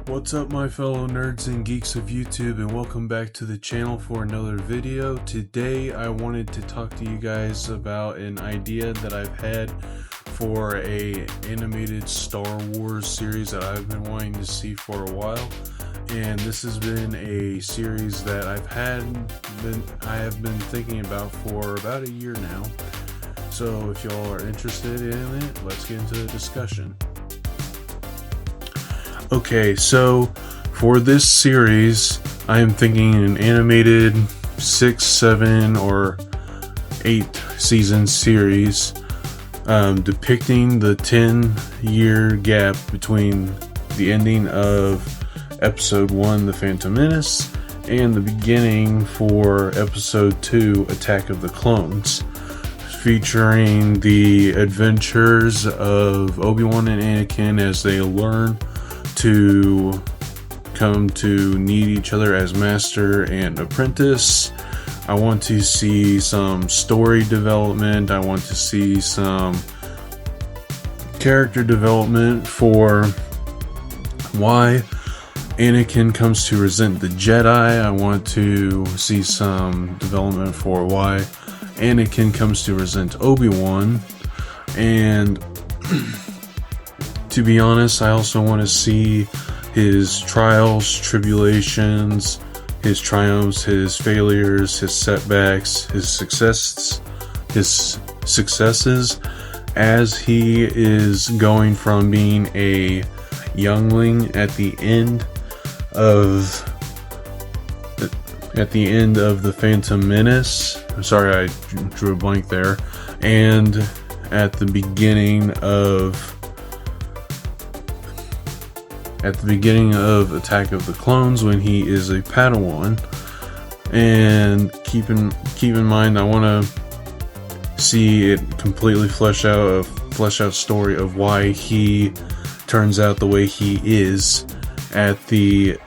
What's up, my fellow nerds and geeks of YouTube, and welcome back to the channel for another video. Today I wanted to talk to you guys about an idea that I've had for a animated Star Wars series that I've been wanting to see for a while. And this has been a series that I have been thinking about for about a year now. So if y'all are interested in it, let's get into the discussion. Okay, so for this series, I am thinking an animated 6, 7, or 8 season series depicting the 10-year gap between the ending of Episode 1, The Phantom Menace, and the beginning for Episode 2, Attack of the Clones, featuring the adventures of Obi-Wan and Anakin as they learn to come to need each other as master and apprentice. I want to see some story development. I want to see some character development for why Anakin comes to resent the Jedi. I want to see some development for why Anakin comes to resent Obi-Wan. And to be honest, I also want to see his trials, tribulations, his triumphs, his failures, his setbacks, his successes, as he is going from being a youngling at the end of the Phantom Menace. I'm sorry, I drew a blank there. And at the beginning of Attack of the Clones, when he is a Padawan. And keep in mind, I want to see it completely flesh out a story of why he turns out the way he is at the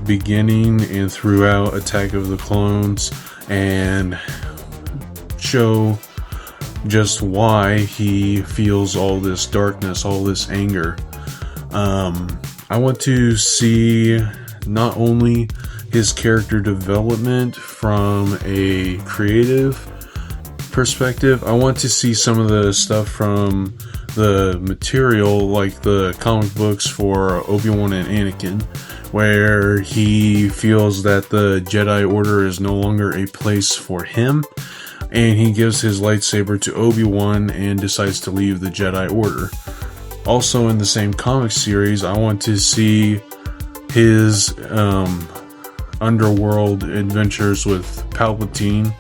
beginning and throughout Attack of the Clones, and show just why he feels all this darkness, all this anger. I want to see not only his character development from a creative perspective, I want to see some of the stuff from the material, like the comic books for Obi-Wan and Anakin, where he feels that the Jedi Order is no longer a place for him, and he gives his lightsaber to Obi-Wan and decides to leave the Jedi Order. Also in the same comic series, I want to see his underworld adventures with Palpatine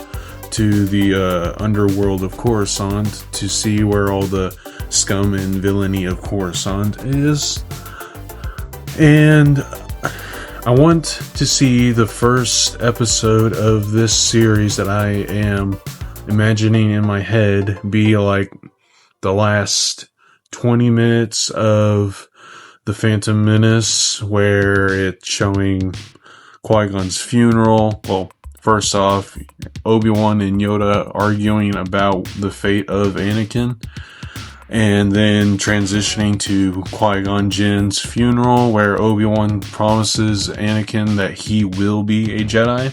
to the underworld of Coruscant to see where all the scum and villainy of Coruscant is. And I want to see the first episode of this series that I am imagining in my head be like the last 20 minutes of The Phantom Menace, where it's showing Qui-Gon's funeral. Well, first off, Obi-Wan and Yoda arguing about the fate of Anakin, and then transitioning to Qui-Gon Jinn's funeral, where Obi-Wan promises Anakin that he will be a Jedi,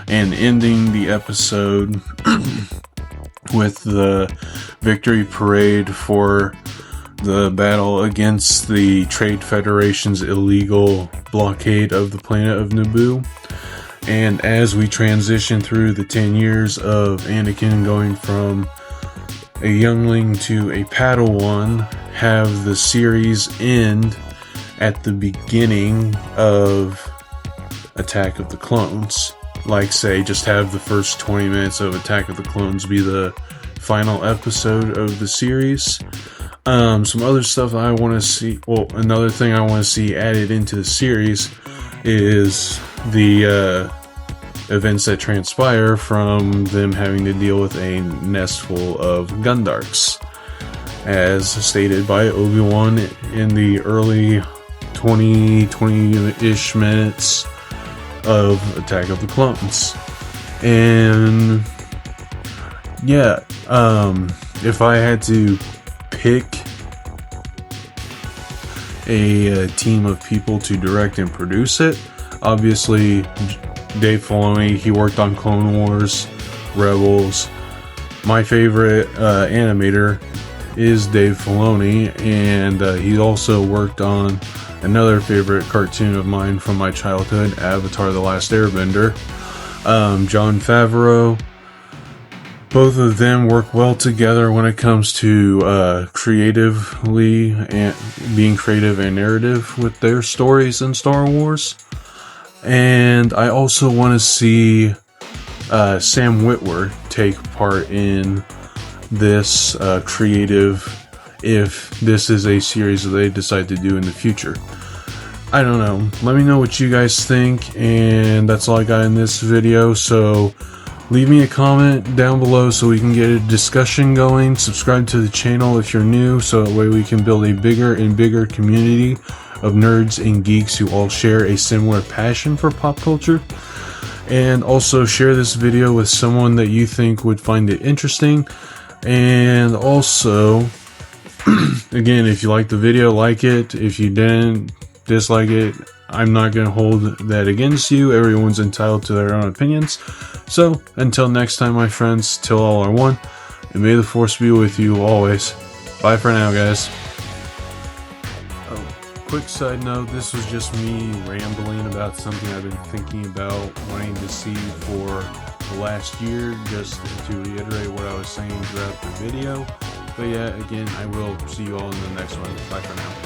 and ending the episode with the victory parade for the battle against the Trade Federation's illegal blockade of the planet of Naboo. And as we transition through the 10 years of Anakin going from a youngling to a Padawan, have the series end at the beginning of Attack of the Clones. Like, say, just have the first 20 minutes of Attack of the Clones be the final episode of the series. Some other stuff I want to see, another thing I want to see added into the series is the events that transpire from them having to deal with a nest full of Gundarks, as stated by Obi-Wan in the early 20-ish minutes of Attack of the Clones. And yeah, if I had to pick a team of people to direct and produce it. Obviously, Dave Filoni, he worked on Clone Wars, Rebels. My favorite animator is Dave Filoni, and he also worked on another favorite cartoon of mine from my childhood, Avatar: The Last Airbender. Jon Favreau. Both of them work well together when it comes to creatively and being creative and narrative with their stories in Star Wars. And I also want to see Sam Witwer take part in this creative, if this is a series that they decide to do in the future. I don't know. Let me know what you guys think, and that's all I got in this video. So leave me a comment down below so we can get a discussion going. Subscribe to the channel if you're new, so that way we can build a bigger and bigger community of nerds and geeks who all share a similar passion for pop culture. And also share this video with someone that you think would find it interesting. And also, again, if you liked the video, like it. If you didn't, dislike it. I'm not going to hold that against you. Everyone's entitled to their own opinions. So, until next time, my friends, till all are one, and may the Force be with you always. Bye for now, guys. Oh, quick side note, this was just me rambling about something I've been thinking about wanting to see for the last year, just to reiterate what I was saying throughout the video. But yeah, again, I will see you all in the next one. Bye for now.